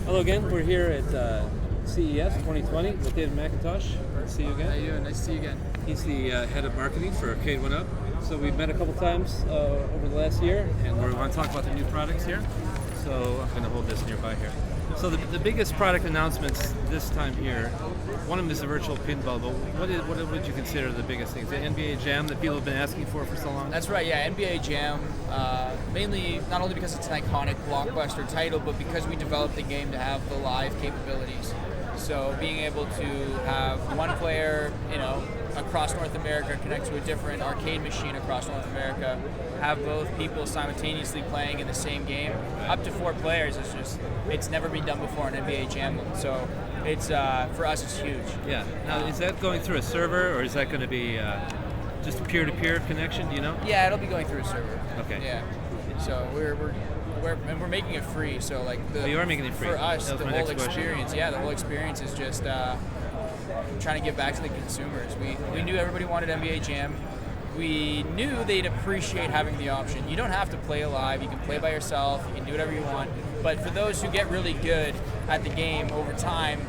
Hello again, we're here at CES 2020 with David McIntosh. See you again. How you doing? Nice to see you again. He's the head of marketing for Arcade1Up. So we've met a couple times over the last year, and we want to talk about the new products here. So I'm going to hold this nearby here. So the biggest product announcements this time here, one of them is the virtual pinball, but what would you consider the biggest things? The NBA Jam that people have been asking for so long? That's right, yeah, NBA Jam, mainly not only because it's an iconic blockbuster title, but because we developed the game to have the live capabilities. So being able to have one player, across North America connect to a different arcade machine across North America, have both people simultaneously playing in the same game, up to 4 players, it's never been done before on NBA Jam. So it's for us, it's huge. Yeah. Now, is that going through a server, or is that going to be just a peer-to-peer connection? Do you know? Yeah, it'll be going through a server. Okay. Yeah. So we're making it free. So you are making it free. For us, the whole experience. Yeah, the whole experience is just trying to give back to the consumers. We knew everybody wanted NBA Jam. We knew they'd appreciate having the option. You don't have to play live. You can play by yourself. You can do whatever you want. But for those who get really good at the game over time,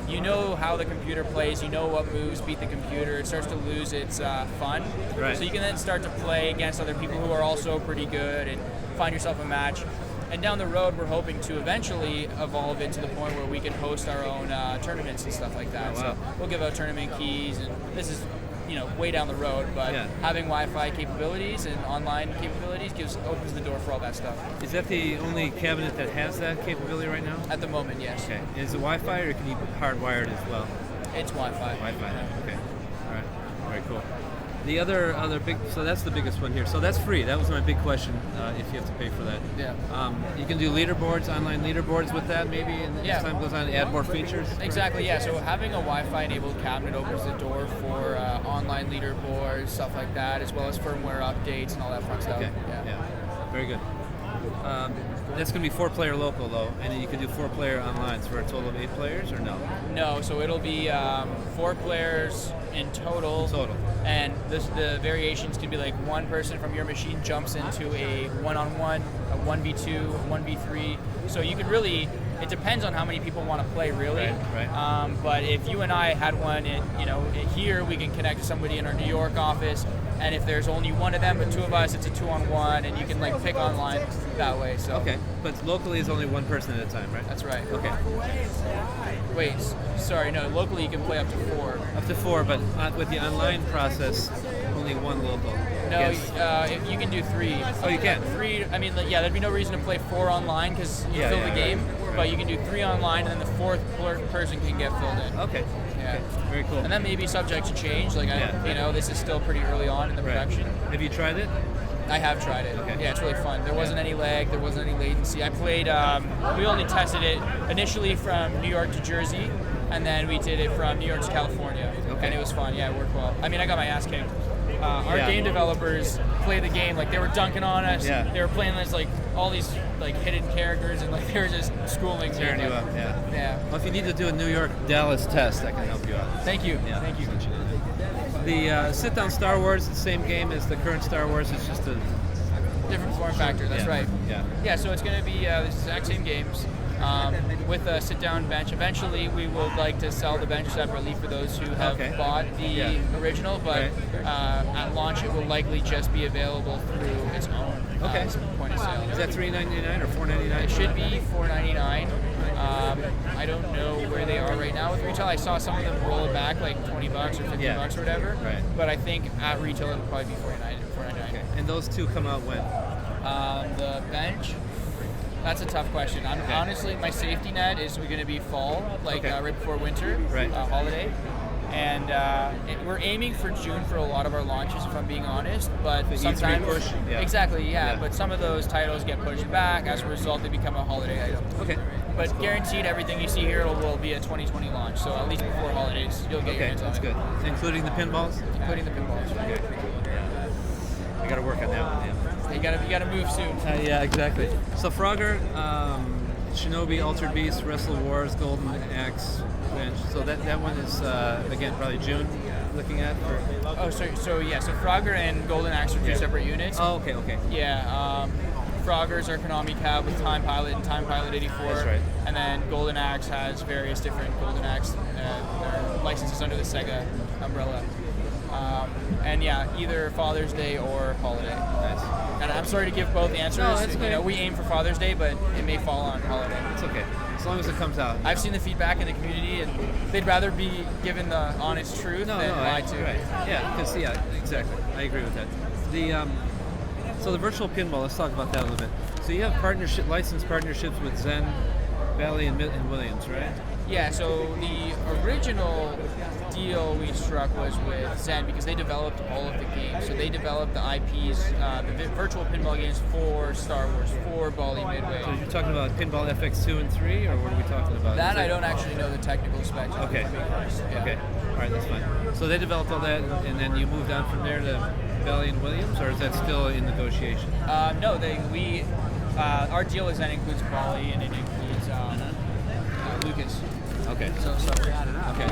you know how the computer plays. You know what moves beat the computer. It starts to lose its fun. Right. So you can then start to play against other people who are also pretty good and find yourself a match. And down the road, we're hoping to eventually evolve it to the point where we can host our own tournaments and stuff like that. Oh, wow. So we'll give out tournament keys, and this is way down the road, but having Wi-Fi capabilities and online capabilities opens the door for all that stuff. Is that the only cabinet that has that capability right now? At the moment, yes. Okay. Is it Wi-Fi, or can you hardwire it as well? It's Wi-Fi. Wi-Fi. Okay. All right. Very cool. The other big, so that's the biggest one here. So that's free. That was my big question. If you have to pay for that. Yeah. You can do leaderboards, online leaderboards with that, maybe, and as time goes on, add more features. Exactly. Yeah. So having a Wi-Fi enabled cabinet opens the door for online leaderboards, stuff like that, as well as firmware updates and all that fun stuff. Okay. Yeah. Very good. That's going to be 4-player local, though, and then you can do 4-player online. So for a total of 8 players, or no? No, so it'll be 4 players in total. And the variations can be like one person from your machine jumps into a 1-on-1, a 1v2, a 1v3. So you could really, it depends on how many people want to play, really. Right. But if you and I had one, here we can connect to somebody in our New York office. And if there's only one of them, but 2 of us, it's a 2-on-1, and you can pick online that way. So. Okay, but locally is only one person at a time, right? That's right. Okay. Wait, sorry, no. Locally you can play up to 4. Up to 4, but with the online process, only 1 local. No, you can do 3. Oh, you can? 3. I mean, there'd be no reason to play 4 online because you fill the game. Right. But you can do 3 online, and then the 4th person can get filled in. Okay. Yeah. Okay. Very cool. And that may be subject to change. This is still pretty early on in the production. Have you tried it? I have tried it. Okay. Yeah, it's really fun. There wasn't any lag. There wasn't any latency. I played. We only tested it initially from New York to Jersey, and then we did it from New York to California. Okay. And it was fun. Yeah, it worked well. I mean, I got my ass kicked. Our game developers play the game they were dunking on us. Yeah. They were playing this all these hidden characters, and they were just schooling me. Tearing you up. Yeah. Well, if you need to do a New York Dallas test, I can help you out. Thank you. Yeah. Thank you. The sit-down Star Wars, the same game as the current Star Wars. It's just a different form factor. That's right. Yeah. Yeah. So it's going to be the exact same games. With a sit-down bench. Eventually, we would like to sell the bench separately for those who have bought the original, but at launch it will likely just be available through its own point of sale. Is that $3.99 or $4.99? It should be $4.99. I don't know where they are right now with retail. I saw some of them roll it back $20 or $50 or whatever. Right. But I think at retail it'll probably be $4.99. Okay. And those two come out when? The bench. That's a tough question. Honestly, my safety net is going to be fall, right before winter, holiday. And we're aiming for June for a lot of our launches, if I'm being honest. But sometimes, exactly, yeah. But some of those titles get pushed back. As a result, they become a holiday item. Okay. But guaranteed, everything you see here will be a 2020 launch. So at least before holidays, you'll get your hands on it. Okay, that's good. Including the pinballs? Including the pinballs. Okay. I got to work on that one. You gotta move soon. Yeah, exactly. So Frogger, Shinobi, Altered Beast, Wrestle Wars, Golden Axe, Bench. So that one is again probably June. Looking at. So Frogger and Golden Axe are two separate units. Oh, okay. Yeah. Frogger's our Konami cab with Time Pilot and Time Pilot 84. That's right. And then Golden Axe has various different Golden Axe they're licenses under the Sega umbrella. And yeah, either Father's Day or holiday. Nice. And I'm sorry to give both answers. No, that's okay. We aim for Father's Day, but it may fall on holiday. It's okay, as long as it comes out. I've seen the feedback in the community, and they'd rather be given the honest truth than lie to. Right. Yeah, because exactly. I agree with that. So the virtual pinball. Let's talk about that a little bit. So you have licensed partnerships with Zen, Valley, and Williams, right? Yeah, so the original deal we struck was with Zen because they developed all of the games. So they developed the IPs, the virtual pinball games for Star Wars, for Bali Midway. So you're talking about Pinball FX2 and 3, or what are we talking about? That I don't actually know the technical specs. Okay. Yeah. Okay. All right, that's fine. So they developed all that, and then you moved on from there to Valley and Williams, or is that still in negotiation? No, our deal with Zen includes Bali and it includes Lucas. Okay. So we had it up. Okay.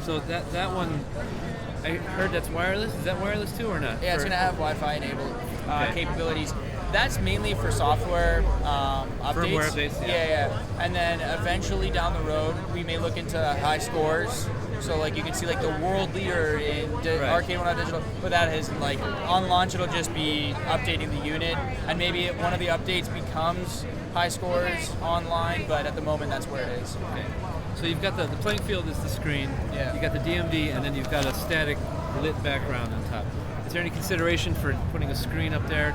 So that one, I heard that's wireless. Is that wireless too or not? Yeah, it's going to have Wi-Fi enabled capabilities. That's mainly for software updates. Firmware updates. Yeah. And then eventually down the road, we may look into high scores. So like you can see like the world leader in Arcade1Up Digital, but that is like on launch it'll just be updating the unit, and maybe one of the updates becomes high scores online, but at the moment that's where it is. Okay. So you've got the playing field is the screen. Yeah. You've got the DMD, and then you've got a static lit background on top. Is there any consideration for putting a screen up there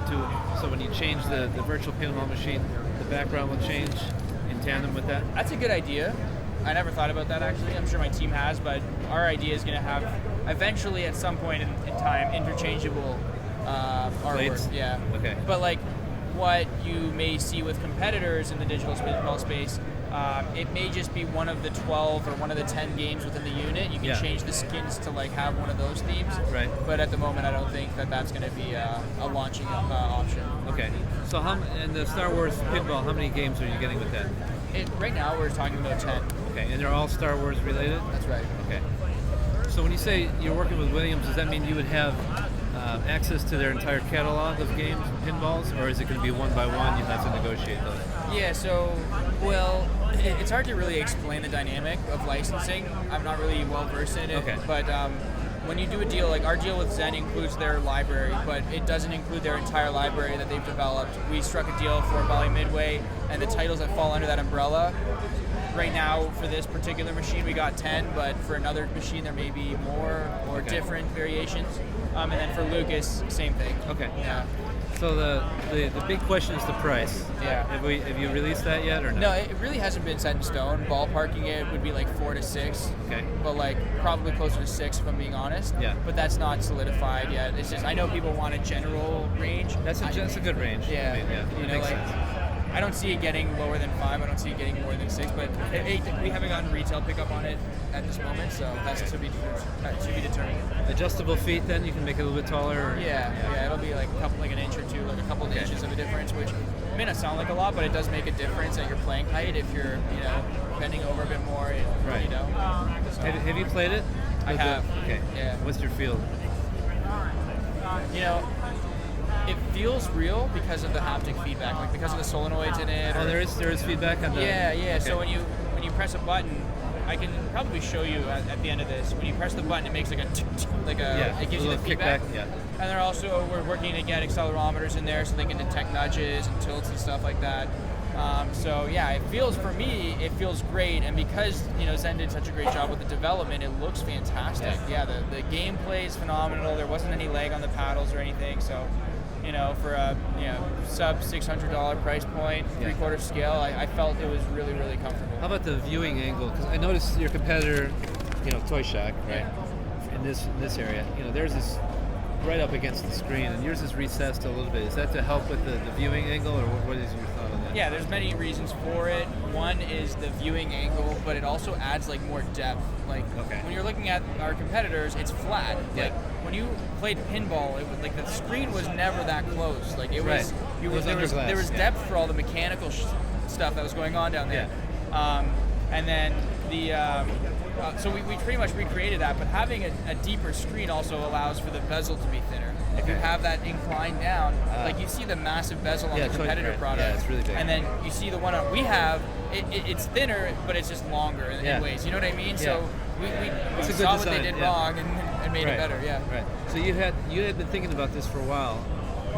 so when you change the virtual pinball machine, the background will change in tandem with that? That's a good idea. I never thought about that actually. I'm sure my team has, but our idea is going to have eventually at some point in time interchangeable artwork. Blades? Yeah. Okay. But like what you may see with competitors in the digital pinball space, it may just be one of the 12 or one of the 10 games within the unit. You can change the skins to like have one of those themes. Right. But at the moment, I don't think that's going to be a launching option. Okay. So in the Star Wars pinball, how many games are you getting with that? Right now, we're talking about 10. Okay, and they're all Star Wars related? That's right. Okay. So when you say you're working with Williams, does that mean you would have access to their entire catalog of games, pinballs, or is it going to be one by one? You have to negotiate those. Yeah. So, it's hard to really explain the dynamic of licensing. I'm not really well versed in it. Okay. But when you do a deal, like our deal with Zen includes their library, but it doesn't include their entire library that they've developed. We struck a deal for Bali Midway, and the titles that fall under that umbrella. Right now, for this particular machine, we got 10, but for another machine, there may be more or different variations. And then for Lucas, same thing. Okay. Yeah. So the big question is the price. Yeah. Have you released that yet or not? No, it really hasn't been set in stone. Ballparking it would be like 4 to 6. Okay. But like probably closer to 6 if I'm being honest. Yeah. But that's not solidified yet. It's just I know people want a general range. That's a good range. Yeah. I mean, yeah. You know, Makes like sense. I don't see it getting lower than 5. I don't see it getting more than 6. But we haven't gotten retail pickup on it at this moment, so that's to be determined. Adjustable feet, then you can make it a little bit taller. Or, Yeah. It'll be like an inch or two, like a couple of inches of a difference, which may not sound like a lot, but it does make a difference at your playing height if you're, bending over a bit more. Right. So. Have you played it? I have. Okay. Yeah. What's your feel? It feels real because of the haptic feedback, like because of the solenoids in it. Oh, there is feedback on the. Yeah. Okay. So when you press a button, I can probably show you at the end of this. When you press the button, it makes like a it gives you the feedback. Yeah. And we're working to get accelerometers in there so they can detect nudges and tilts and stuff like that. For me, it feels great, and because Zen did such a great job with the development, it looks fantastic. Yeah, the gameplay is phenomenal. There wasn't any lag on the paddles or anything, so for a sub $600 price point, 3/4 scale, I felt it was really, really comfortable. How about the viewing angle? Because I noticed your competitor, Toy Shack, right? In this area, theirs is right up against the screen, and yours is recessed a little bit. Is that to help with the viewing angle, or what is your thought on that? Yeah, there's many reasons for it. One is the viewing angle, but it also adds like more depth. Like when you're looking at our competitors, it's flat. Yeah. Like when you played pinball, it was like the screen was never that close. Like it was, Right. there was under glass, depth for all the mechanical stuff that was going on down there. And then so we pretty much recreated that, but having a deeper screen also allows for the bezel to be thinner. If you have that inclined down, like you see the massive bezel on the competitor product, yeah, it's really big. and then you see the one we have, it's thinner, but it's just longer in ways. You know what I mean? So we saw what they did wrong and made it better. Yeah. Right. So you had been thinking about this for a while,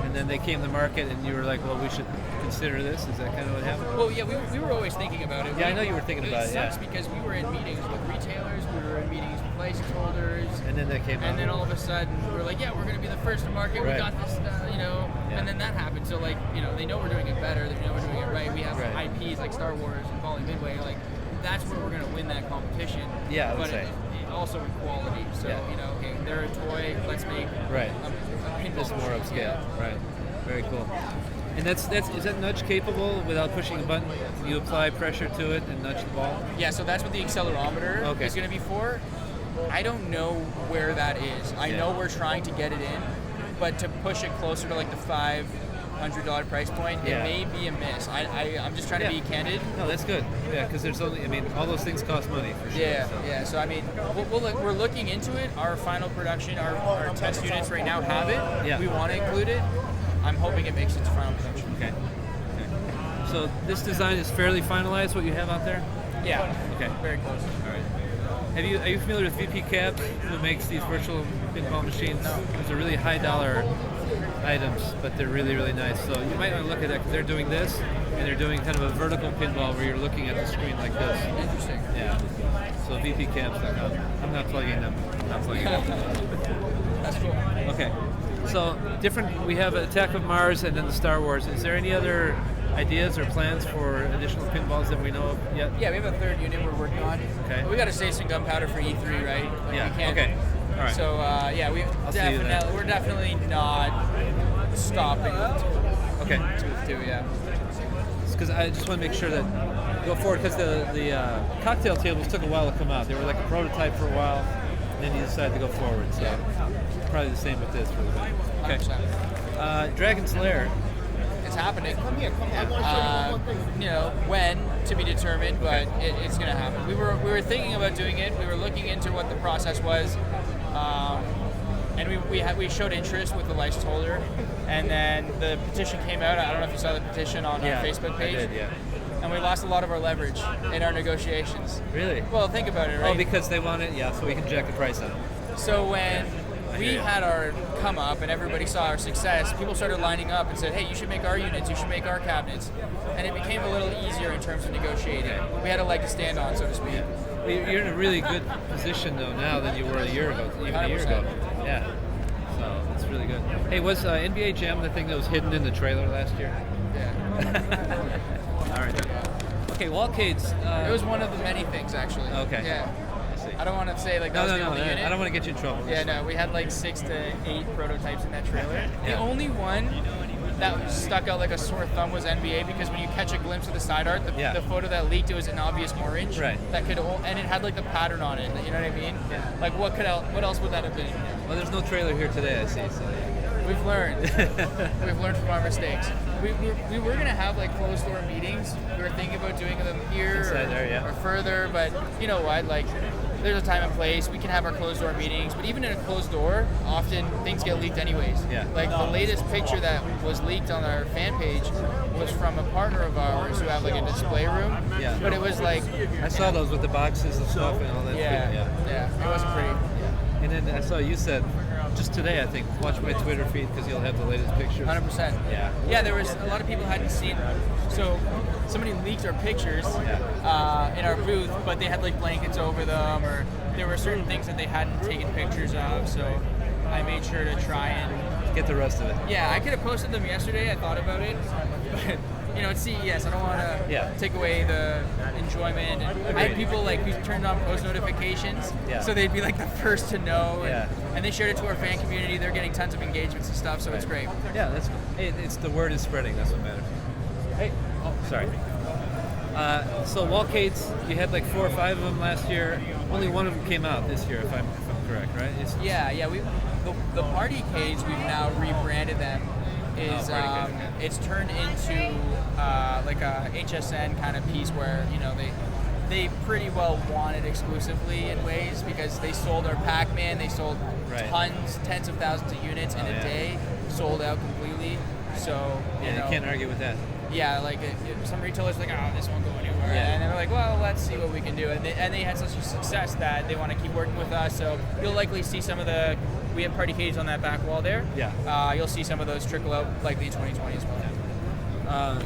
and then they came to market, and you were like, well, we should consider this. Is that kind of what happened? Well, yeah, we were always thinking about it. Yeah, I know you were thinking about it. It sucks because we were in meetings with retailers, we were in meetings with license holders, and then that came out. And then all of a sudden, we were like, yeah, we're going to be the first to market. We got this, and then that happened. So like, they know we're doing it better. They know we're doing it right. We have IPs like Star Wars and Volley Midway. Like, that's where we're going to win that competition. Yeah, I would but say. Also with quality. So okay, they're a toy. Let's make a pinball It's more upscale. Yeah. Right. Very cool. And is that nudge capable without pushing a button? Can you apply pressure to it and nudge the ball? Yeah, so that's what the accelerometer is going to be for. I don't know where that is. I know we're trying to get it in, but to push it closer to like the $500 price point, it may be a miss. I'm just trying to be candid. No, that's good. Yeah, because there's all those things cost money for sure. Yeah. So I mean, we're looking into it. Our final production, our test units right now have it. Yeah. We want to include it. I'm hoping it makes it to final production. Okay. So this design is fairly finalized, what you have out there? Yeah. Okay. Very close. All right. Are you familiar with VP Cabs, who makes these virtual pinball machines? No. These are really high dollar items, but they're really, really nice. So you might want to look at that, because they're doing this, and they're doing kind of a vertical pinball where you're looking at the screen like this. Interesting. Yeah. So VPCabs.com. I'm not plugging them. That's cool. Okay. So we have Attack of Mars and then the Star Wars. Is there any other ideas or plans for additional pinballs that we know of yet? Yeah, we have a third unit we're working on. Okay. We got to save some gunpowder for E3, right? Yeah. We can't, Okay. All right. So we're definitely not stopping. Okay. With two, yeah. Because I just want to make sure that go forward, because the cocktail tables took a while to come out. They were like a prototype for a while, and then you decided to go forward. So probably the same with this. Okay. 100%. Dragon's Lair. It's happening. When to be determined, but it's going to happen. We were thinking about doing it. We were looking into what the process was, and we showed interest with the license holder, and then the petition came out. I don't know if you saw the petition on our Facebook page. I did, yeah. And we lost a lot of our leverage in our negotiations. Really? Well, think about it, right? Oh, because they want it, so we can jack the price up. So when we had our come up and everybody saw our success, people started lining up and said, hey, you should make our units, you should make our cabinets. And it became a little eeasier in terms of negotiating. We had a leg to stand on, so to speak. Well, you're in a really good position, though, now than you were a year ago, even 100%. A year ago. Yeah. So it's really good. Hey, was NBA Jam the thing that was hidden in the trailer last year? Yeah. All right. Okay, Wallcades. It was one of the many things, actually. Okay. Yeah. I don't want to say like that was the only unit. I don't want to get you in trouble. Yeah, no, we had like 6 to 8 prototypes in that trailer. The only one that stuck out like a sore thumb was NBA, because when you catch a glimpse of the side art, the photo that leaked, it was an obvious orange. Right. And it had like the pattern on it. You know what I mean? Yeah. Like what else would that have been? Well, there's no trailer here today, I see. So. We've learned. We've learned from our mistakes. We were gonna have like closed door meetings. We were thinking about doing them here or further, but you know what? Like, there's a time and place. We can have our closed door meetings, but even in a closed door, often things get leaked anyways. Yeah. Like the latest picture that was leaked on our fan page was from a partner of ours who have like a display room. Yeah. But it was like, I saw those with the boxes and stuff and all that. Yeah. It wasn't pretty. Yeah. And then I saw you said just today, I think, watch my Twitter feed because you'll have the latest pictures. 100%. Yeah, there was a lot of people hadn't seen. So somebody leaked our pictures in our booth, but they had like blankets over them, or there were certain things that they hadn't taken pictures of. So I made sure to try and get the rest of it. Yeah, I could have posted them yesterday. I thought about it, but it's CES. I don't want to take away the enjoyment. And I had people like who turned on post notifications, so they'd be like the first to know. And they shared it to our fan community. They're getting tons of engagements and stuff, so it's great. Yeah, that's it's the word is spreading. That's what matters. Hey, sorry. So Wallcades, you had like 4 or 5 of them last year. Only one of them came out this year, if I'm correct, right? Yeah. The party cades, we've now rebranded them is Party Cage. it's turned into like a HSN kind of piece where they pretty well want it exclusively in ways because they sold our Pac-Man, they sold tens of thousands of units in a day, sold out completely. So you can't argue with that. Yeah, like some retailers are like, oh, this won't go anywhere, and they're like, well, let's see what we can do, and they had such a success that they want to keep working with us. So you'll likely see some of we have Party Cages on that back wall there. Yeah. You'll see some of those trickle out likely in 2020 as well.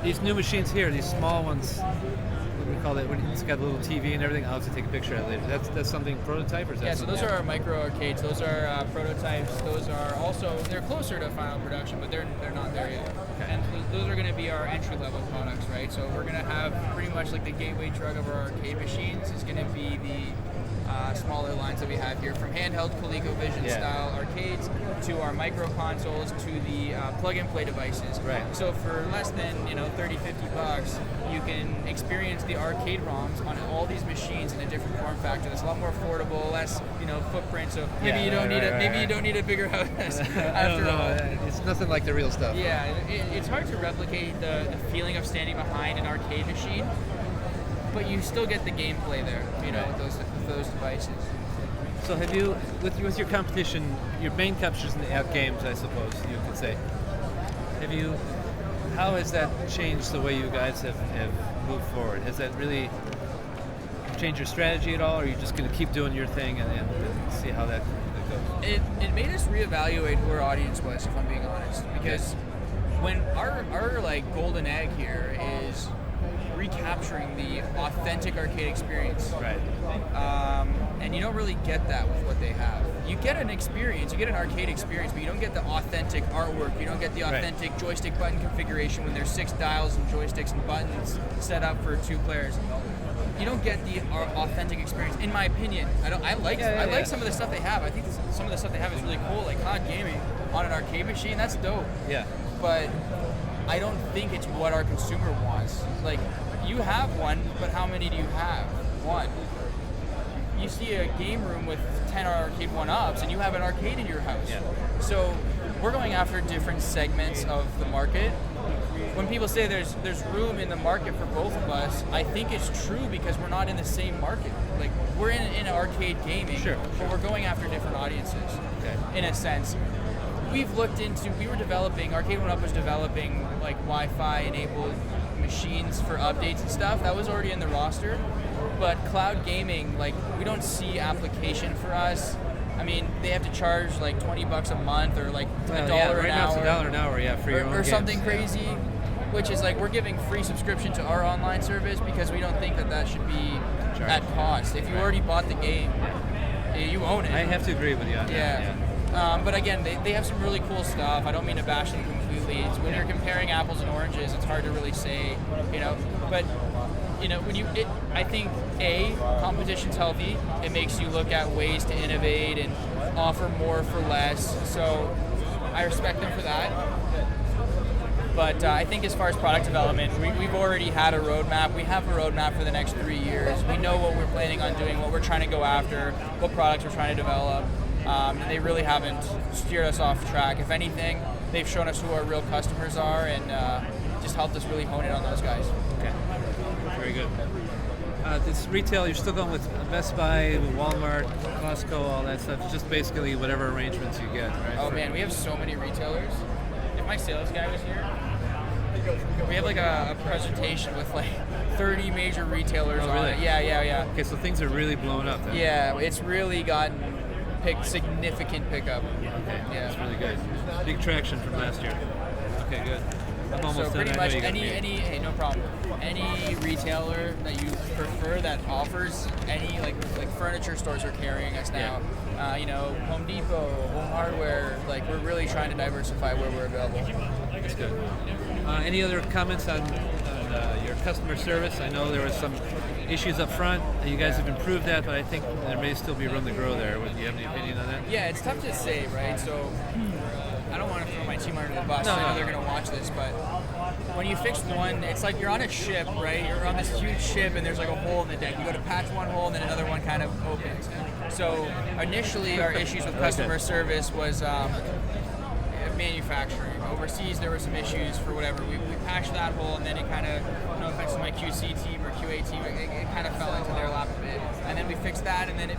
These new machines here, these small ones, what do we call it? It's got a little TV and everything. I'll have to take a picture of it later. That's something prototype, or is that? Yeah, so those are our micro arcades. Those are prototypes. Those are also, they're closer to final production, but they're not there yet. Okay. And those are going to be our entry level products, right? So we're going to have pretty much like the gateway drug of our arcade machines is going to be the smaller lines that we have here, from handheld ColecoVision style arcades to our micro consoles to the plug and play devices. Right. So for less than $30-$50, you can experience the arcade ROMs on all these machines in a different form factor. That's a lot more affordable, less footprint. So maybe you don't need a bigger house after all. It's nothing like the real stuff. Yeah, it's hard to replicate the feeling of standing behind an arcade machine, but you still get the gameplay there, with those devices. So have you, with your competition, your main competition in the games, I suppose you could say, how has that changed the way you guys have moved forward? Has that really changed your strategy at all, or are you just going to keep doing your thing and see how that goes? It made us reevaluate who our audience was, if I'm being honest, because when our like golden egg here is recapturing the authentic arcade experience. Right. And you don't really get that with what they have. You get an experience, you get an arcade experience, but you don't get the authentic artwork, you don't get the authentic joystick button configuration when there's 6 dials and joysticks and buttons set up for 2 players. You don't get the authentic experience, in my opinion. I like some of the stuff they have. I think some of the stuff they have is really cool, like COD gaming on an arcade machine. That's dope. Yeah. But I don't think it's what our consumer wants. Like, you have one, but how many do you have? One. You see a game room with 10 Arcade1Ups, and you have an arcade in your house. Yeah. So we're going after different segments of the market. When people say there's room in the market for both of us, I think it's true because we're not in the same market. Like, we're in arcade gaming, but we're going after different audiences. Okay. In a sense. We were developing, Arcade1Up was developing like Wi-Fi enabled machines for updates and stuff. That was already in the roster. But cloud gaming, like, we don't see application for us. I mean, they have to charge like $20 a month or like $1 an hour. Right now it's $1 an hour, for your own games. Something crazy, which is like, we're giving free subscription to our online service because we don't think that should be at cost. If you already bought the game, you own it. I have to agree with you on that. Yeah. But again, they have some really cool stuff. I don't mean to bash them completely. It's when you're comparing apples and oranges, it's hard to really say, But I think competition's healthy. It makes you look at ways to innovate and offer more for less. So I respect them for that. But I think as far as product development, we've already had a roadmap. We have a roadmap for the next 3 years. We know what we're planning on doing, what we're trying to go after, what products we're trying to develop. And they really haven't steered us off track. If anything, they've shown us who our real customers are and just helped us really hone in on those guys. Okay, very good. This retail, you're still going with Best Buy, Walmart, Costco, all that stuff. It's just basically whatever arrangements you get, right? Oh man, we have so many retailers. If my sales guy was here, we have like a presentation with like 30 major retailers on it. Yeah. Okay, so things are really blowing up then. Yeah, it's really gotten significant pickup. Okay, that's really good. Big traction from last year. Okay, good. I'm almost so pretty done. much hey, no problem. Any retailer that you prefer that offers any like furniture stores are carrying us now. Home Depot, Home Hardware. Like, we're really trying to diversify where we're available. That's good. Any other comments on your customer service? I know there were some issues up front. You guys have improved that, but I think there may still be room to grow there. Do you have any opinion on that? Yeah, it's tough to say, right? So I don't want to throw my team under the bus. I know they're going to watch this, but when you fix one, it's like you're on a ship, right? You're on this huge ship, and there's like a hole in the deck. You go to patch one hole, and then another one kind of opens. So initially, our issues with customer service was manufacturing. overseas there were some issues for whatever. We patched that hole, and then it kind of, no offense to my QC team or QA team, it kind of fell into their lap a bit. And then we fixed that, and then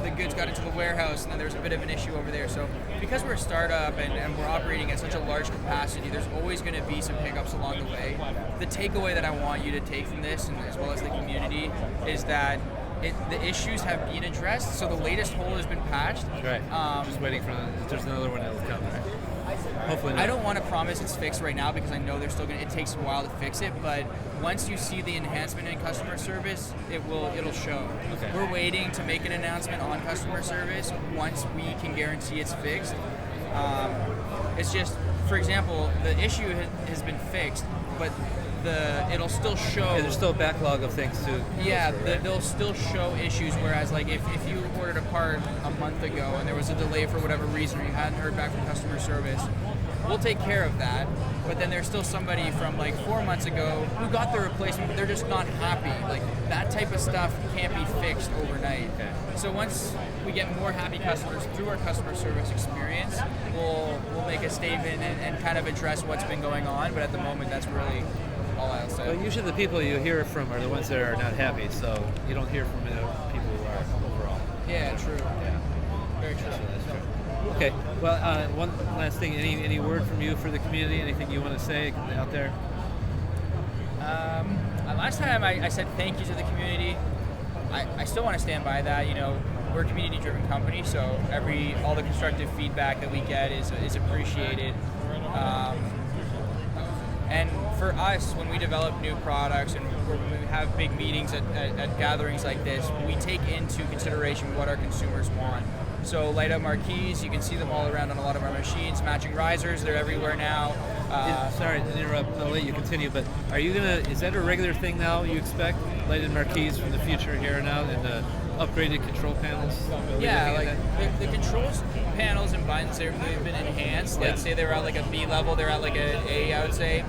the goods got into the warehouse, and then there was a bit of an issue over there. So because we're a startup and we're operating at such a large capacity, there's always going to be some hiccups along the way. The takeaway that I want you to take from this, and as well as the community, is that the issues have been addressed. So the latest hole has been patched. Right. Just waiting for there's another one that will come. Right? Hopefully not. I don't want to promise it's fixed right now because I know it takes a while to fix it, but once you see the enhancement in customer service, it'll show. Okay. We're waiting to make an announcement on customer service once we can guarantee it's fixed. It's just, for example, the issue has been fixed, but it'll still show. Yeah, there's still a backlog of things to. Yeah, through, right? they'll still show issues. Whereas, like if you ordered a part a month ago and there was a delay for whatever reason, or you hadn't heard back from customer service, we'll take care of that. But then there's still somebody from like 4 months ago who got the replacement, but they're just not happy. Like that type of stuff can't be fixed overnight. Okay. So once we get more happy customers through our customer service experience, we'll make a statement and kind of address what's been going on. But at the moment, that's really all I'll say. Well, usually the people you hear from are the ones that are not happy, so you don't hear from the people who are overall. Yeah, true. Yeah. Very true. That's true. Okay. Well, one last thing. Any word from you for the community? Anything you want to say out there? Last time I said thank you to the community. I still want to stand by that. You know, we're a community-driven company, so all the constructive feedback that we get is appreciated. And for us, when we develop new products and when we have big meetings at gatherings like this, we take into consideration what our consumers want. So light up marquees, you can see them all around on a lot of our machines. Matching risers, they're everywhere now. Sorry to interrupt, I'll let you continue, but is that a regular thing now you expect? Lighted marquees from the future here and out, and upgraded control panels? Yeah, like the controls panels and buttons, they've been enhanced. Like say they were at like a B level, they're at like an A, I would say.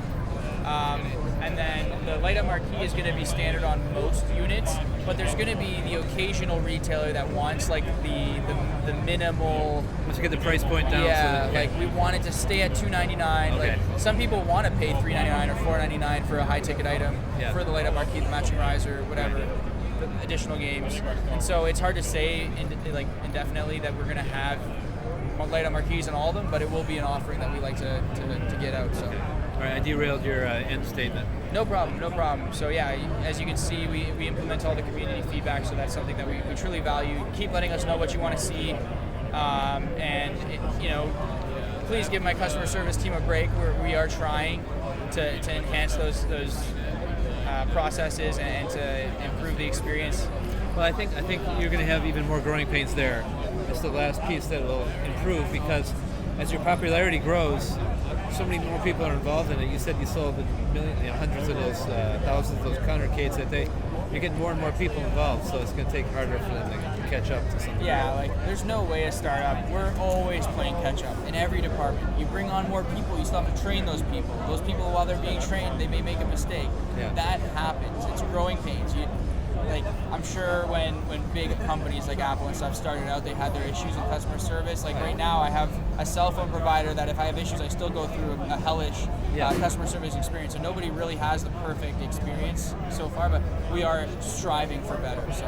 And then the light up marquee is going to be standard on most units, but there's going to be the occasional retailer that wants like the minimal. Once you get the price point down. Yeah, so like we want it to stay at $299. Okay. Like some people want to pay $399 or $499 for a high ticket item for the light up marquee, the matching riser, whatever, the additional games. And so it's hard to say indefinitely that we're going to have light up marquees on all of them, but it will be an offering that we like to get out. So. Okay. All right, I derailed your end statement. No problem, no problem. So yeah, as you can see, we implement all the community feedback, so that's something that we truly value. Keep letting us know what you want to see, please give my customer service team a break. We are trying to enhance those processes and to improve the experience. Well, I think you're going to have even more growing pains there. It's the last piece that will improve, because as your popularity grows, so many more people are involved in it. You said you sold hundreds of those, thousands of those counterarcades that you're getting more and more people involved, so it's going to take harder for them to catch up to something. Yeah, like there's no way to start up. We're always playing catch up in every department. You bring on more people, you still have to train those people. Those people, while they're being trained, they may make a mistake. Yeah. That happens. It's growing pains. I'm sure when big companies like Apple and stuff started out, they had their issues in customer service. Like right now, I have a cell phone provider that if I have issues, I still go through a hellish customer service experience. So nobody really has the perfect experience so far, but we are striving for better. So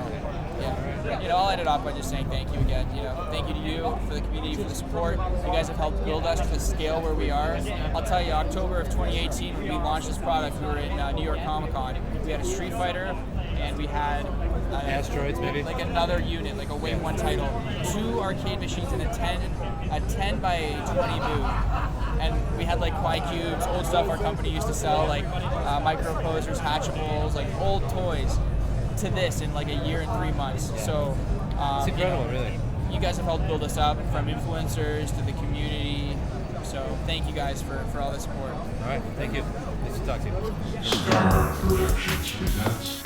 yeah, I'll end it off by just saying thank you again. Thank you to you for the community, for the support. You guys have helped build us to the scale where we are. I'll tell you, October of 2018, when we launched this product, we were in New York Comic Con. We had a Street Fighter, and we had Asteroids, maybe? Like another unit, like a Wave 1 title, 2 arcade machines, and a 10 by 20 booth. And we had like Quai Cubes, old stuff our company used to sell, like micro posers, hatchables, like old toys, to this in like a year and 3 months. So it's incredible, really. You guys have helped build us up, from influencers to the community. So thank you guys for all the support. All right, thank you. Nice to talk to you. Star Productions presents